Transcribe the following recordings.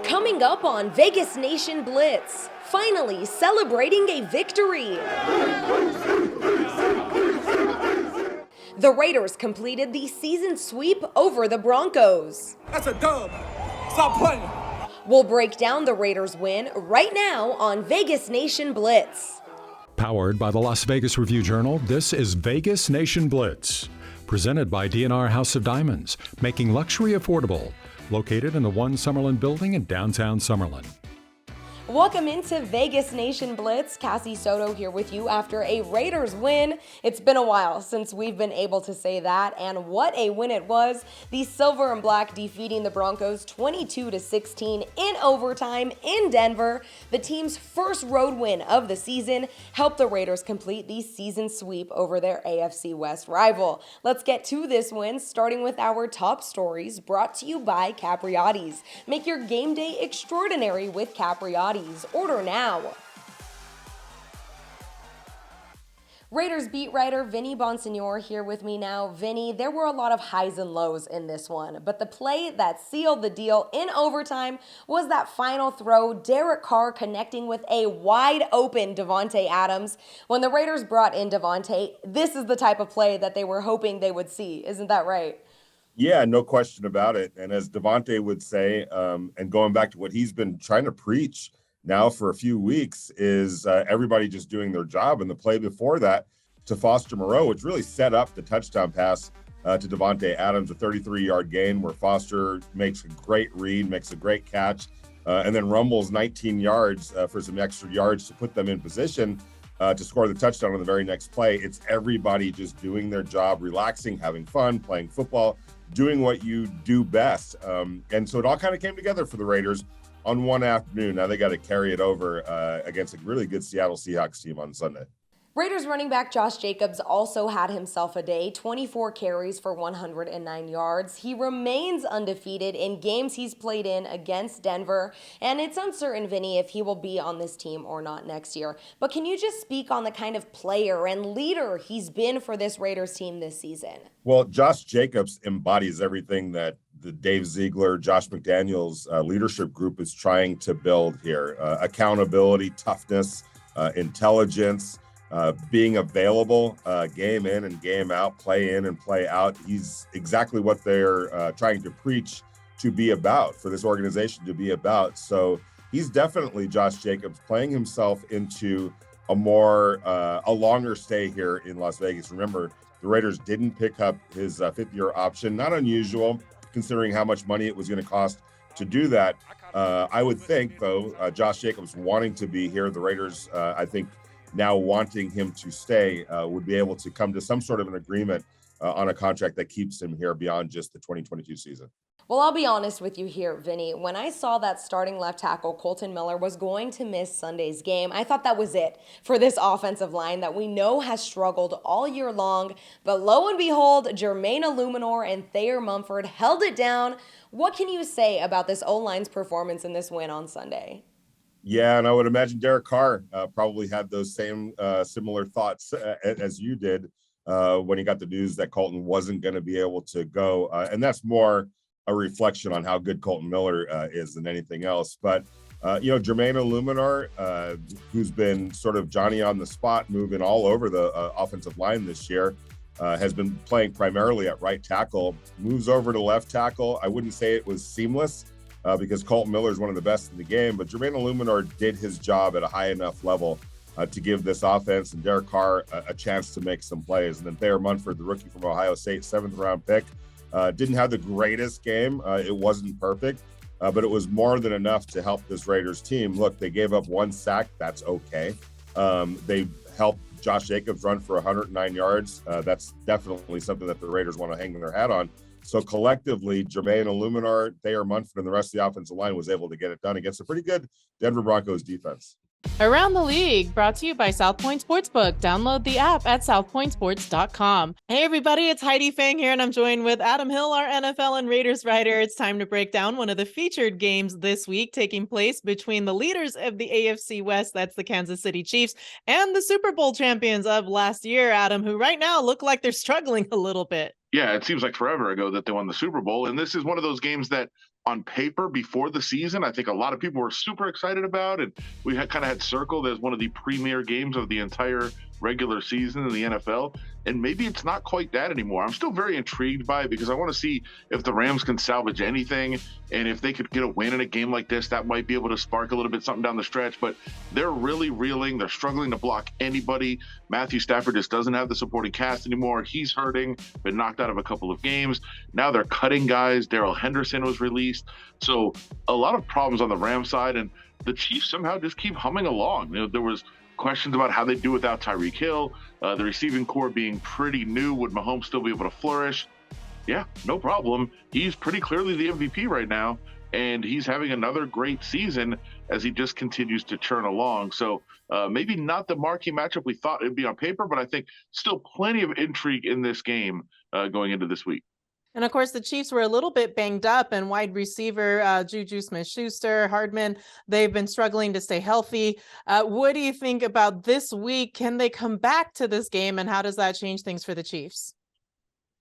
Coming up on Vegas Nation Blitz, finally celebrating a victory. The Raiders completed the season sweep over the Broncos. That's a dub. Stop playing. We'll break down the Raiders' win right now on Vegas Nation Blitz. Powered by the Las Vegas Review-Journal, this is Vegas Nation Blitz. Presented by D&R House of Diamonds, making luxury affordable. Located in the One Summerlin building in downtown Summerlin. Welcome into Vegas Nation Blitz. Cassie Soto here with you after a Raiders win. It's been a while since we've been able to say that, and what a win it was. The Silver and Black defeating the Broncos 22-16 in overtime in Denver. The team's first road win of the season helped the Raiders complete the season sweep over their AFC West rival. Let's get to this win, starting with our top stories brought to you by Capriotti's. Make your game day extraordinary with Capriotti's. Order now. Raiders beat writer Vinny Bonsignore here with me now. Vinny, there were a lot of highs and lows in this one, but the play that sealed the deal in overtime was that final throw, Derek Carr connecting with a wide open Davante Adams. When the Raiders brought in Davante, this is the type of play that they were hoping they would see. Isn't that right? Yeah, no question about it. And as Davante would say, and going back to what he's been trying to preach now for a few weeks, is everybody just doing their job. And the play before that to Foster Moreau, which really set up the touchdown pass to Davante Adams, a 33-yard gain where Foster makes a great read, makes a great catch, and then rumbles 19 yards for some extra yards to put them in position to score the touchdown on the very next play. It's everybody just doing their job, relaxing, having fun, playing football, doing what you do best. And so it all kind of came together for the Raiders on one afternoon. Now they got to carry it over against a really good Seattle Seahawks team on Sunday. Raiders running back Josh Jacobs also had himself a day, 24 carries for 109 yards. He remains undefeated in games he's played in against Denver, and it's uncertain, Vinny, if he will be on this team or not next year. But can you just speak on the kind of player and leader he's been for this Raiders team this season? Well, Josh Jacobs embodies everything that the Dave Ziegler, Josh McDaniels leadership group is trying to build here. Accountability, toughness, intelligence, being available game in and game out, play in and play out. He's exactly what they're trying to preach to be about, for this organization to be about. So he's definitely, Josh Jacobs, playing himself into a longer stay here in Las Vegas. Remember, the Raiders didn't pick up his fifth-year option. Not unusual, considering how much money it was going to cost to do that. I would think, though, Josh Jacobs wanting to be here, the Raiders, I think, now wanting him to stay, would be able to come to some sort of an agreement on a contract that keeps him here beyond just the 2022 season. Well, I'll be honest with you here, Vinny. When I saw that starting left tackle Kolton Miller was going to miss Sunday's game, I thought that was it for this offensive line that we know has struggled all year long. But lo and behold, Jermaine Illuminor and Thayer Mumford held it down. What can you say about this O-line's performance in this win on Sunday? Yeah, and I would imagine Derek Carr probably had those same similar thoughts as you did when he got the news that Kolton wasn't going to be able to go. And that's more a reflection on how good Kolton Miller is than anything else. But, Jermaine Illuminor, who's been sort of Johnny on the spot, moving all over the offensive line this year, has been playing primarily at right tackle, moves over to left tackle. I wouldn't say it was seamless, because Kolton Miller is one of the best in the game, but Jermaine Illuminor did his job at a high enough level to give this offense and Derek Carr a chance to make some plays. And then Thayer Mumford, the rookie from Ohio State, 7th round pick, didn't have the greatest game. It wasn't perfect, but it was more than enough to help this Raiders team. Look, they gave up 1 sack. That's okay. They helped Josh Jacobs run for 109 yards. That's definitely something that the Raiders want to hang their hat on. So collectively, Jermaine Illuminor, Thayer Mumford, and the rest of the offensive line was able to get it done against a pretty good Denver Broncos defense. Around the League, brought to you by South Point Sportsbook. Download the app at southpointsports.com. Hey everybody, it's Heidi Fang here, and I'm joined with Adam Hill, our NFL and Raiders writer. It's time to break down one of the featured games this week, taking place between the leaders of the AFC West, that's the Kansas City Chiefs, and the Super Bowl champions of last year, Adam, who right now look like they're struggling a little bit. Yeah, it seems like forever ago that they won the Super Bowl, and this is one of those games that on paper before the season, I think a lot of people were super excited about, and we kind of had circled as one of the premier games of the entire regular season in the NFL. And maybe it's not quite that anymore. I'm still very intrigued by it because I want to see if the Rams can salvage anything, and if they could get a win in a game like this, that might be able to spark a little bit something down the stretch. But they're really reeling. They're struggling to block anybody. Matthew Stafford just doesn't have the supporting cast anymore. He's hurting, been knocked out of a couple of games. Now they're cutting guys. Darrell Henderson was released. So a lot of problems on the Rams side, and the Chiefs somehow just keep humming along. There was questions about how they do without Tyreek Hill, the receiving core being pretty new. Would Mahomes still be able to flourish? Yeah, no problem. He's pretty clearly the MVP right now, and he's having another great season as he just continues to churn along. So maybe not the marquee matchup we thought it'd be on paper, but I think still plenty of intrigue in this game going into this week. And of course, the Chiefs were a little bit banged up, and wide receiver Juju Smith-Schuster, Hardman, they've been struggling to stay healthy. What do you think about this week? Can they come back to this game, and how does that change things for the Chiefs?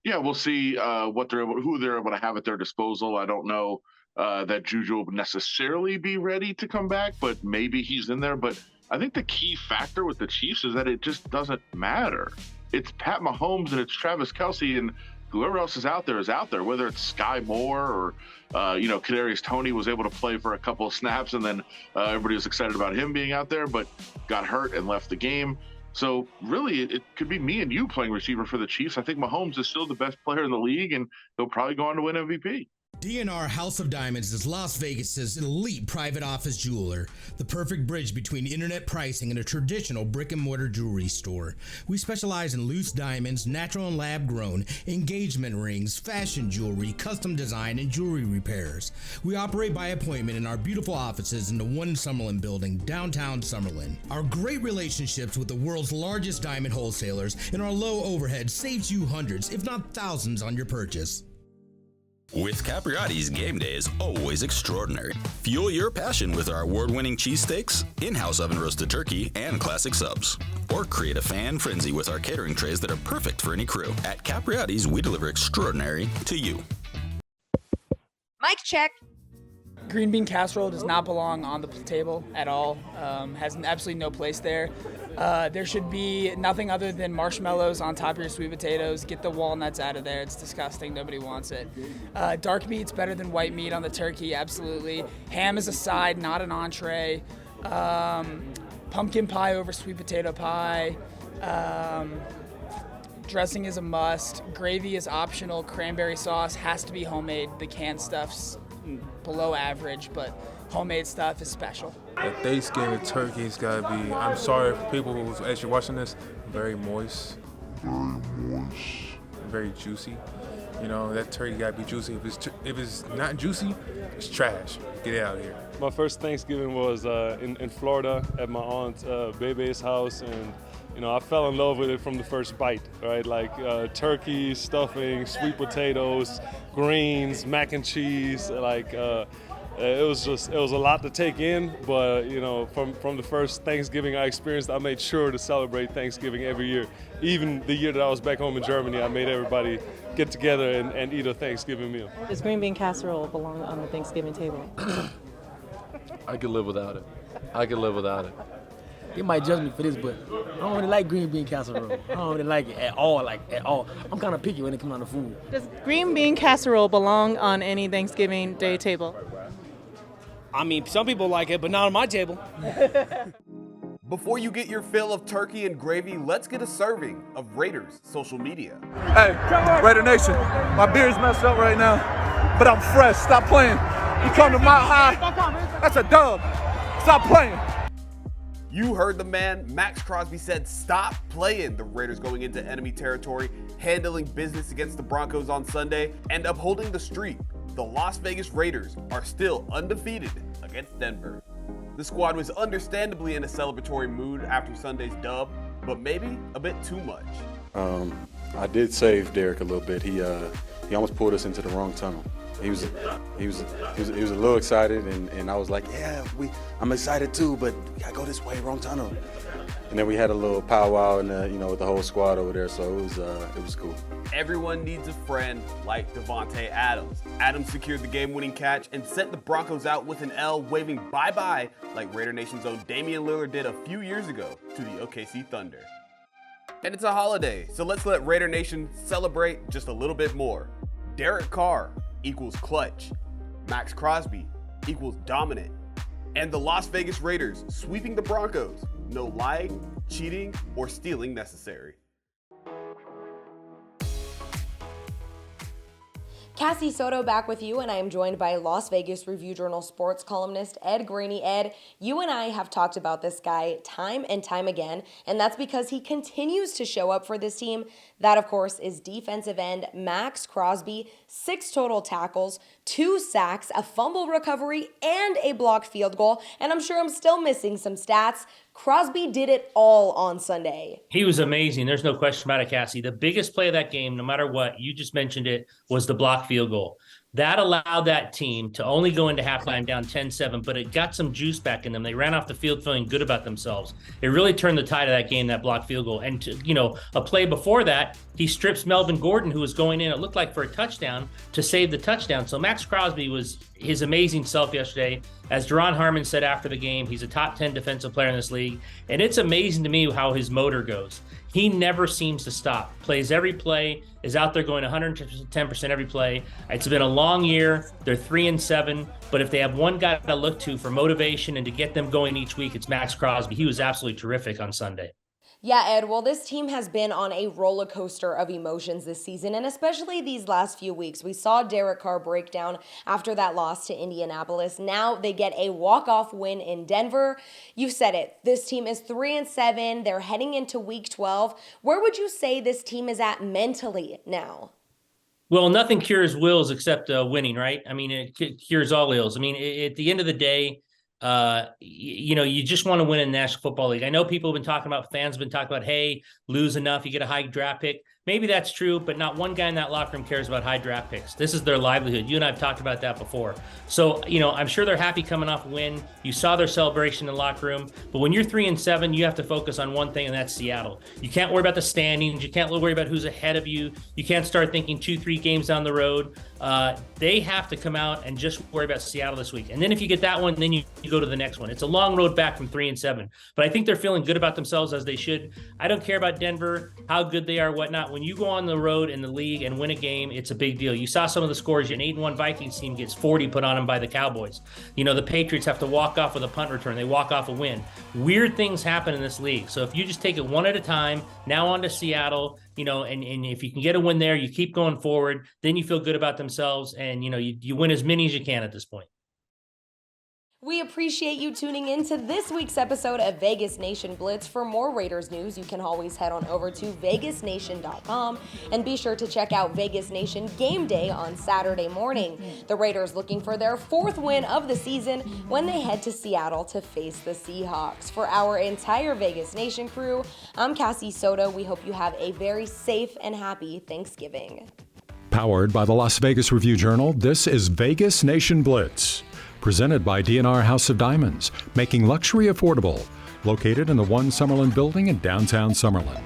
Yeah, we'll see who they're able to have at their disposal. I don't know that Juju will necessarily be ready to come back, but maybe he's in there. But I think the key factor with the Chiefs is that it just doesn't matter. It's Pat Mahomes and it's Travis Kelce, and whoever else is out there, whether it's Sky Moore or, Kadarius Toney was able to play for a couple of snaps, and then everybody was excited about him being out there, but got hurt and left the game. So really, it could be me and you playing receiver for the Chiefs. I think Mahomes is still the best player in the league, and he'll probably go on to win MVP. DNR House of Diamonds is Las Vegas's elite private office jeweler, the perfect bridge between internet pricing and a traditional brick-and-mortar jewelry store. We specialize in loose diamonds, natural and lab-grown, engagement rings, fashion jewelry, custom design, and jewelry repairs. We operate by appointment in our beautiful offices in the One Summerlin building, downtown Summerlin. Our great relationships with the world's largest diamond wholesalers and our low overhead saves you hundreds, if not thousands, on your purchase. With Capriotti's, game day is always extraordinary. Fuel your passion with our award-winning cheesesteaks, in-house oven-roasted turkey, and classic subs. Or create a fan frenzy with our catering trays that are perfect for any crew. At Capriotti's, we deliver extraordinary to you. Mic check. Green bean casserole does not belong on the table at all. Has absolutely no place there. There should be nothing other than marshmallows on top of your sweet potatoes. Get the walnuts out of there. It's disgusting. Nobody wants it. Dark meat's better than white meat on the turkey, absolutely. Ham is a side, not an entree. Pumpkin pie over sweet potato pie. Dressing is a must. Gravy is optional. Cranberry sauce has to be homemade. The canned stuff's below average, but homemade stuff is special. The Thanksgiving turkey's gotta be, I'm sorry for people who's actually watching this, very moist. Very juicy. You know, that turkey gotta be juicy. If it's not juicy, it's trash. Get it out of here. My first Thanksgiving was in Florida at my aunt Bebe's house, and I fell in love with it from the first bite, right? Like turkey, stuffing, sweet potatoes, greens, mac and cheese. It was a lot to take in, but from the first Thanksgiving I experienced, I made sure to celebrate Thanksgiving every year. Even the year that I was back home in Germany, I made everybody get together and eat a Thanksgiving meal. Does green bean casserole belong on the Thanksgiving table? I could live without it. They might judge me for this, but I don't really like green bean casserole. I don't really like it at all, I'm kind of picky when it comes down to food. Does green bean casserole belong on any Thanksgiving Day table? I mean, some people like it, but not on my table. Before you get your fill of turkey and gravy, let's get a serving of Raiders social media. Hey, Raider Nation, my beard's messed up right now, but I'm fresh. Stop playing. You come to Mile High, that's a dub. Stop playing. You heard the man. Max Crosby said stop playing. The Raiders going into enemy territory, handling business against the Broncos on Sunday, and upholding the streak. The Las Vegas Raiders are still undefeated against Denver. The squad was understandably in a celebratory mood after Sunday's dub, but maybe a bit too much. I did save Derek a little bit. He almost pulled us into the wrong tunnel. He was a little excited, and I was like, yeah, I'm excited too, but we gotta go this way, wrong tunnel. And then we had a little powwow and with the whole squad over there, so it was cool. Everyone needs a friend like Devontae Adams. Adams secured the game-winning catch and sent the Broncos out with an L, waving bye-bye like Raider Nation's own Damian Lillard did a few years ago to the OKC Thunder. And it's a holiday, so let's let Raider Nation celebrate just a little bit more. Derek Carr equals clutch. Max Crosby equals dominant. And the Las Vegas Raiders sweeping the Broncos. No lying, cheating, or stealing necessary. Cassie Soto back with you, and I am joined by Las Vegas Review-Journal sports columnist Ed Graney. Ed, you and I have talked about this guy time and time again, and that's because he continues to show up for this team. That, of course, is defensive end Max Crosby. 6 total tackles, 2 sacks, a fumble recovery, and a blocked field goal. And I'm sure I'm still missing some stats. Crosby did it all on Sunday. He was amazing. There's no question about it, Cassie. The biggest play of that game, no matter what, you just mentioned it, was the blocked field goal. That allowed that team to only go into halftime down 10-7, but it got some juice back in them. They ran off the field feeling good about themselves. It really turned the tide of that game, that blocked field goal. And, a play before that, he strips Melvin Gordon, who was going in, it looked like for a touchdown, to save the touchdown. So Max Crosby was his amazing self yesterday. As Duron Harmon said after the game, he's a top 10 defensive player in this league. And it's amazing to me how his motor goes. He never seems to stop. Plays every play, is out there going 110% every play. It's been a long year. They're 3-7, but if they have one guy to look to for motivation and to get them going each week, it's Max Crosby. He was absolutely terrific on Sunday. Yeah, Ed, well, this team has been on a roller coaster of emotions this season, and especially these last few weeks. We saw Derek Carr break down after that loss to Indianapolis. Now they get a walk-off win in Denver. You said it. This team is 3-7. They're heading into Week 12. Where would you say this team is at mentally now? Well, nothing cures wills except winning, right? I mean, it cures all ills. I mean, at the end of the day, you just want to win in the National Football League. I know people have been talking about, fans have been talking about, hey, lose enough, you get a high draft pick. Maybe that's true, but not one guy in that locker room cares about high draft picks. This is their livelihood. You and I have talked about that before. So, I'm sure they're happy coming off a win. You saw their celebration in the locker room. But when you're 3-7, you have to focus on one thing, and that's Seattle. You can't worry about the standings. You can't worry about who's ahead of you. You can't start thinking 2-3 games down the road. They have to come out and just worry about Seattle this week. And then if you get that one, then you go to the next one. It's a long road back from 3-7. But I think they're feeling good about themselves, as they should. I don't care about Denver, how good they are, whatnot. When you go on the road in the league and win a game, it's a big deal. You saw some of the scores. An 8-1 Vikings team gets 40 put on them by the Cowboys. The Patriots have to walk off with a punt return. They walk off a win. Weird things happen in this league. So if you just take it one at a time, now on to Seattle, and if you can get a win there, you keep going forward, then you feel good about themselves, and, you win as many as you can at this point. We appreciate you tuning in to this week's episode of Vegas Nation Blitz. For more Raiders news, you can always head on over to vegasnation.com and be sure to check out Vegas Nation Game Day on Saturday morning. The Raiders looking for their 4th win of the season when they head to Seattle to face the Seahawks. For our entire Vegas Nation crew, I'm Cassie Soto. We hope you have a very safe and happy Thanksgiving. Powered by the Las Vegas Review-Journal, this is Vegas Nation Blitz. Presented by D&R House of Diamonds, making luxury affordable. Located in the One Summerlin building in downtown Summerlin.